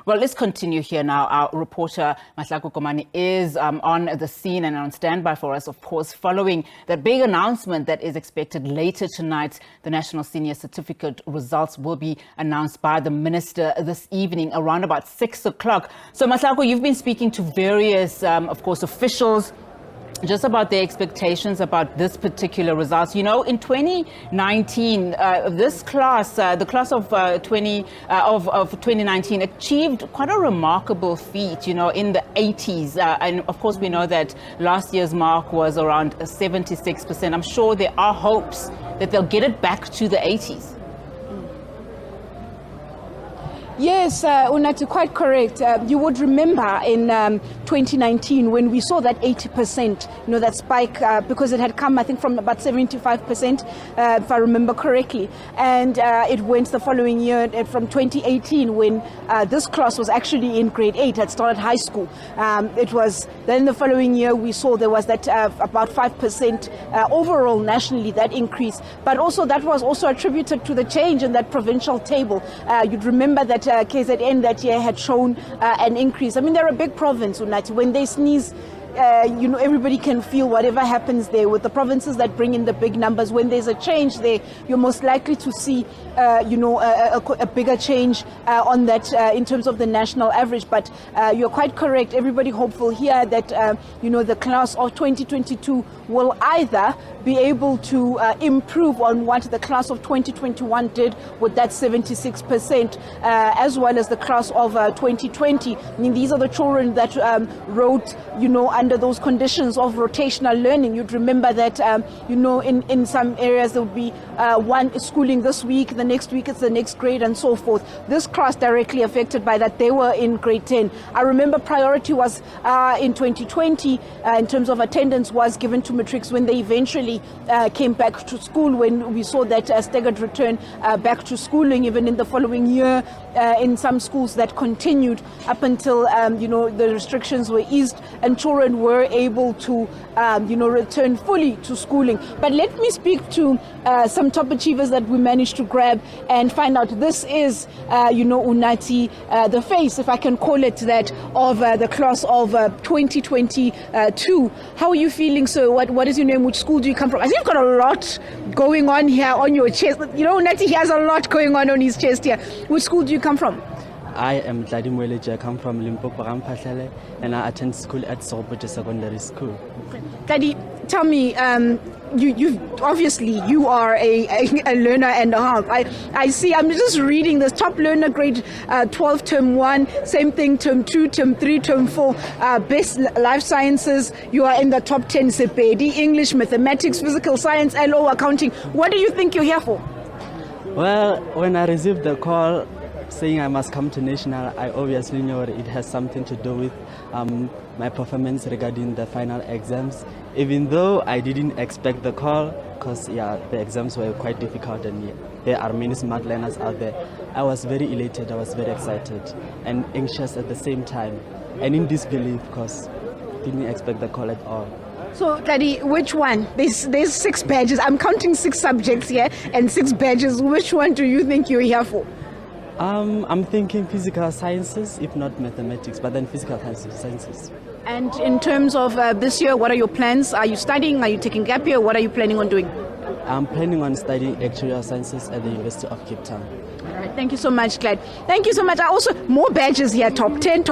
Well, let's continue here now. Our reporter, Mahlako Komane, is on the scene and on standby for us, of course, following that big announcement that is expected later tonight. The National Senior Certificate results will be announced by the Minister this evening around about 6 o'clock. So, Mahlako, you've been speaking to various, of course, officials just about their expectations about this particular results. You know, in 2019, this class, the class of 2019, achieved quite a remarkable feat, you know, in the 80s. And of course, we know that last year's mark was around 76%. I'm sure there are hopes that they'll get it back to the 80s. Yes, Unati, quite correct. You would remember in 2019 when we saw that 80%, you know, that spike, because it had come, I think, from about 75%, if I remember correctly. And it went the following year from 2018 when this class was actually in grade 8, had started high school. It was then the following year we saw there was that about 5% overall nationally, that increase. But also that was also attributed to the change in that provincial table. You'd remember that KZN that year had shown an increase. I mean, they're a big province, Unati. When they sneeze, you know, everybody can feel whatever happens there. With the provinces that bring in the big numbers, when there's a change there, you're most likely to see, you know, a bigger change on that in terms of the national average. But you're quite correct. Everybody hopeful here that, you know, the class of 2022 will either be able to improve on what the class of 2021 did with that 76%, as well as the class of 2020. I mean, these are the children that wrote, you know, under those conditions of rotational learning. You'd remember that, you know, in some areas there would be one schooling this week, the next week it's the next grade and so forth. This class directly affected by that, they were in grade 10. I remember priority was in 2020 in terms of attendance was given to matrics when they eventually came back to school, when we saw that staggered return back to schooling even in the following year. In some schools that continued up until, you know, the restrictions were eased and children were able to, you know, return fully to schooling. But let me speak to some top achievers that we managed to grab and find out. This is, you know, Unati, the face, if I can call it that, of the class of 2022. How are you feeling, sir? What is your name? Which school do you come from? I think you've got a lot going on here on your chest. You know, Unati, he has a lot going on his chest here. Which school do you come from? I am Tladimweleji. I come from Limpopo, Rampahlele, and I attend school at Sobote Secondary School. Tladi, tell me, you are a learner and a half. I see, I'm just reading this top learner grade 12 term 1, same thing term 2, term 3, term 4, best life sciences. You are in the top 10, Sepedi, English, mathematics, physical science, LO, accounting. What do you think you're here for? Well, when I received the call saying I must come to national, I obviously know it has something to do with my performance regarding the final exams, even though I didn't expect the call, because the exams were quite difficult and there are many smart learners out there. I was very elated, I was very excited and anxious at the same time, and in disbelief because I didn't expect the call at all. So, Tladi, which one? There's 6 badges. I'm counting 6 subjects here and 6 badges. Which one do you think you're here for? I'm thinking physical sciences, if not mathematics, but then physical sciences. And in terms of this year, what are your plans? Are you studying? Are you taking gap year? What are you planning on doing? I'm planning on studying actuarial sciences at the University of Cape Town. All right, thank you so much, Clyde. Thank you so much. I also, more badges here, top 10,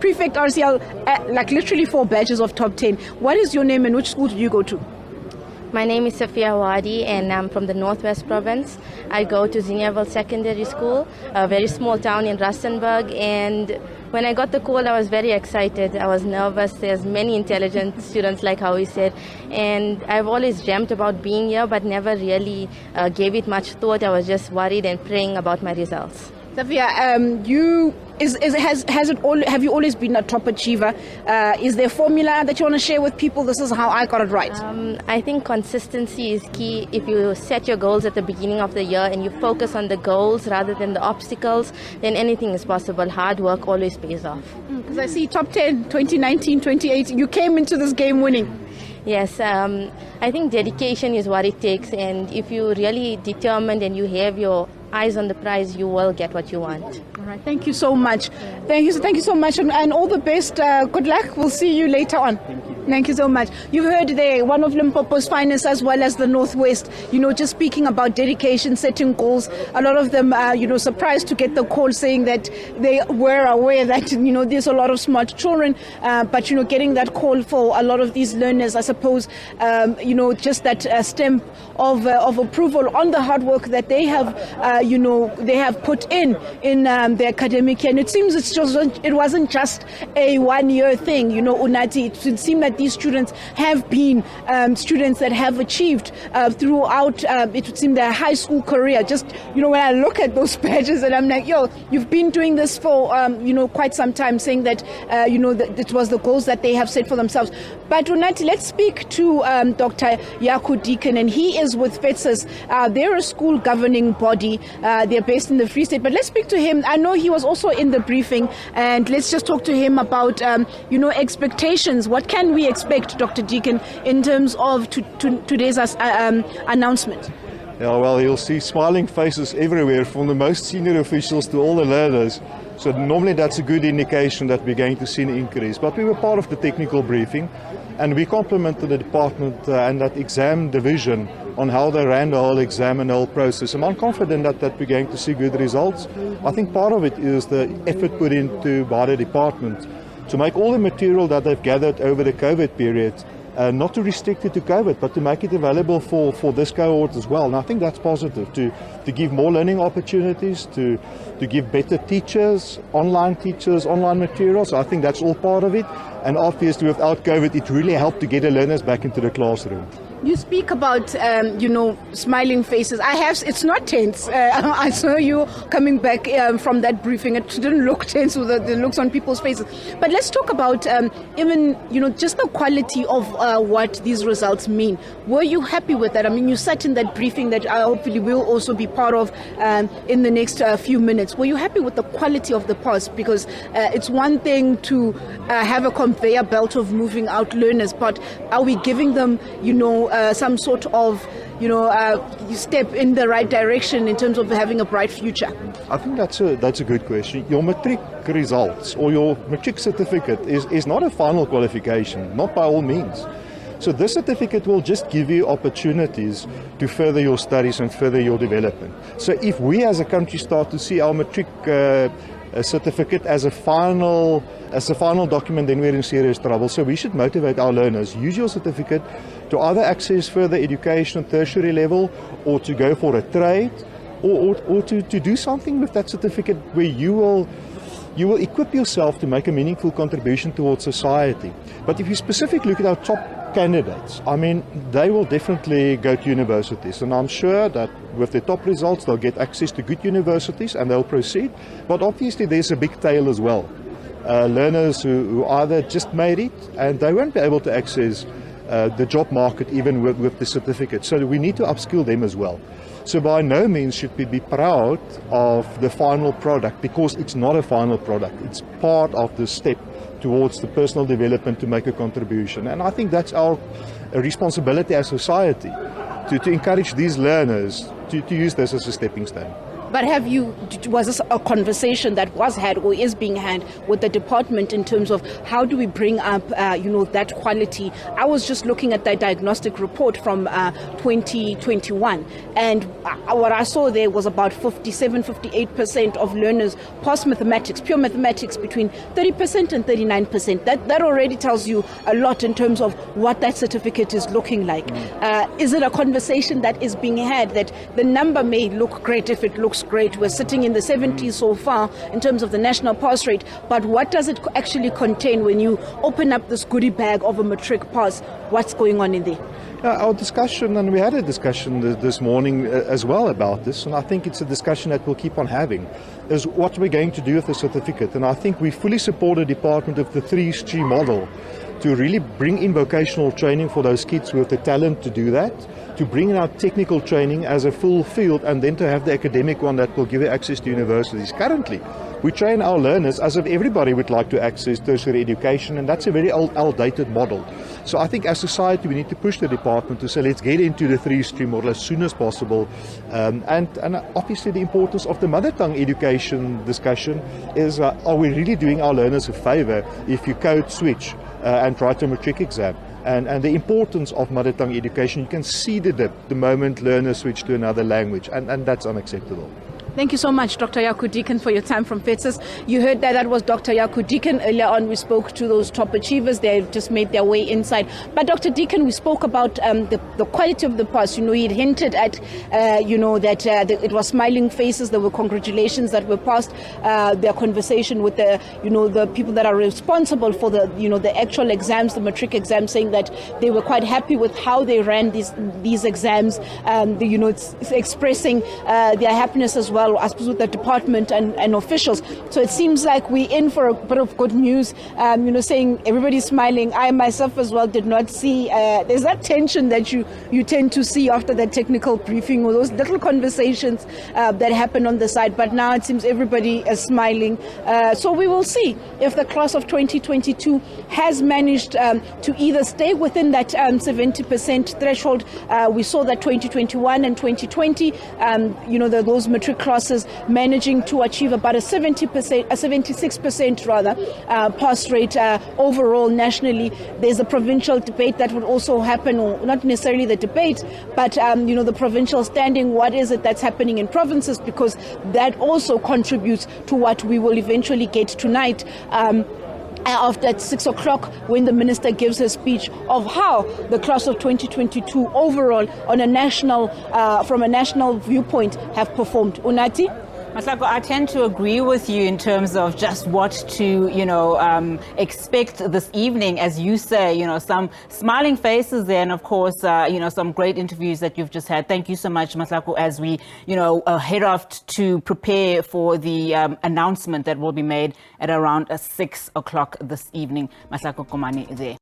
prefect RCL, like literally 4 badges of top 10. What is your name and which school do you go to? My name is Safia Wadi and I'm from the Northwest Province. I go to Zinjaville Secondary School, a very small town in Rustenburg, and when I got the call I was very excited. I was nervous. There's many intelligent students like how he said, and I've always dreamt about being here but never really gave it much thought. I was just worried and praying about my results. Safia, have you always been a top achiever? Is there a formula that you want to share with people? This is how I got it right. I think consistency is key. If you set your goals at the beginning of the year and you focus on the goals rather than the obstacles, then anything is possible. Hard work always pays off. Because I see top 10, 2019, 2018. You came into this game winning. Yes, I think dedication is what it takes, and if you're really determined and you have your eyes on the prize, you will get what you want. right, thank you so much. Thank you so much, and all the best. Good luck. We'll see you later on. Thank you so much. You've heard there one of Limpopo's finest as well as the Northwest, just speaking about dedication, setting goals. A lot of them are, surprised to get the call saying that they were aware that, there's a lot of smart children, but, getting that call for a lot of these learners, I suppose, just that stamp of approval on the hard work that they have, they have put in the academic year. And it seems it wasn't just a one-year thing, Unati. It would seem that these students have been students that have achieved throughout, it would seem, their high school career. Just, when I look at those badges and I'm like, you've been doing this for, quite some time, saying that, that it was the goals that they have set for themselves. But Unati, let's speak to Dr. Yaku Deacon, and he is with FETSAS. They're a school governing body. They're based in the Free State. But let's speak to him. I know he was also in the briefing, and let's just talk to him about, expectations. What can we expect, Dr. Deacon, in terms of today's announcement? Yeah, well, you'll see smiling faces everywhere, from the most senior officials to all the learners. So normally that's a good indication that we're going to see an increase. But we were part of the technical briefing, and we complimented the department and that exam division on how they ran the whole exam and the whole process. And I'm confident that we're going to see good results. I think part of it is the effort put into by the department to make all the material that they've gathered over the COVID period not to restrict it to COVID, but to make it available for this cohort as well. And I think that's positive, to give more learning opportunities, to give better teachers, online materials. I think that's all part of it. And obviously without COVID, it really helped to get the learners back into the classroom. You speak about, smiling faces. It's not tense. I saw you coming back from that briefing. It didn't look tense with the looks on people's faces. But let's talk about even, just the quality of what these results mean. Were you happy with that? I mean, you sat in that briefing that I hopefully will also be part of in the next few minutes. Were you happy with the quality of the pass? Because it's one thing to have a conveyor belt of moving out learners, but are we giving them, some sort of, step in the right direction in terms of having a bright future? I think that's a good question. Your matric results or your matric certificate is not a final qualification, not by all means. So this certificate will just give you opportunities to further your studies and further your development. So if we as a country start to see our matric certificate as a final document, then we're in serious trouble. So we should motivate our learners. Use your certificate to either access further education at tertiary level, or to go for a trade, or to do something with that certificate where you will equip yourself to make a meaningful contribution towards society. But if you specifically look at our top candidates, I mean, they will definitely go to universities, and I'm sure that with their top results they'll get access to good universities and they'll proceed. But obviously there's a big tail as well. Learners who either just made it and they won't be able to access the job market even with the certificate. So we need to upskill them as well. So by no means should we be proud of the final product, because it's not a final product. It's part of the step towards the personal development to make a contribution. And I think that's our responsibility as society, to encourage these learners to use this as a stepping stone. But was this a conversation that was had or is being had with the department in terms of how do we bring up, that quality? I was just looking at the diagnostic report from 2021, and what I saw there was about 58% of learners pass mathematics, pure mathematics, between 30% and 39%. That already tells you a lot in terms of what that certificate is looking like. Is it a conversation that is being had that the number may look great if it looks great? We're sitting in the 70s so far in terms of the national pass rate, but what does it actually contain when you open up this goodie bag of a matric pass? What's going on in there? Our discussion, and we had a discussion this morning as well about this, and I think it's a discussion that we'll keep on having, is what we're going to do with the certificate. And I think we fully support the department of the 3-stream model to really bring in vocational training for those kids who have the talent to do that, to bring in our technical training as a full field, and then to have the academic one that will give you access to universities. Currently, we train our learners as if everybody would like to access tertiary education, and that's a very outdated model. So I think as society we need to push the department to say let's get into the 3-stream model as soon as possible, and obviously the importance of the mother tongue education discussion is are we really doing our learners a favour if you code switch and write a matric exam? And the importance of mother tongue education, you can see the dip the moment learners switch to another language, and that's unacceptable. Thank you so much, Dr. Yaku Deacon, for your time from FETSAS. You heard that was Dr. Yaku Deacon. Earlier on, we spoke to those top achievers. They just made their way inside. But Dr. Deacon, we spoke about the quality of the pass. He had hinted at, that it was smiling faces. There were congratulations that were passed. Their conversation with the people that are responsible for the actual exams, the matric exams, saying that they were quite happy with how they ran these exams. It's expressing their happiness as well, I suppose, with the department and officials. So it seems like we're in for a bit of good news, saying everybody's smiling. I myself as well did not see, there's that tension that you tend to see after that technical briefing, or those little conversations that happen on the side. But now it seems everybody is smiling. So we will see if the class of 2022 has managed to either stay within that 70% threshold. We saw that 2021 and 2020, those matric classes managing to achieve about a 76% rather pass rate overall nationally. There's a provincial debate that would also happen, or not necessarily the debate, but the provincial standing. What is it that's happening in provinces? Because that also contributes to what we will eventually get tonight. After at 6 o'clock, when the minister gives her speech of how the class of 2022 overall on a national, from a national viewpoint, have performed. Unati? Mahlako, I tend to agree with you in terms of just what to, expect this evening. As you say, some smiling faces there, and of course, some great interviews that you've just had. Thank you so much, Mahlako, as we, head off to prepare for the announcement that will be made at around 6 o'clock this evening. Mahlako Komane there.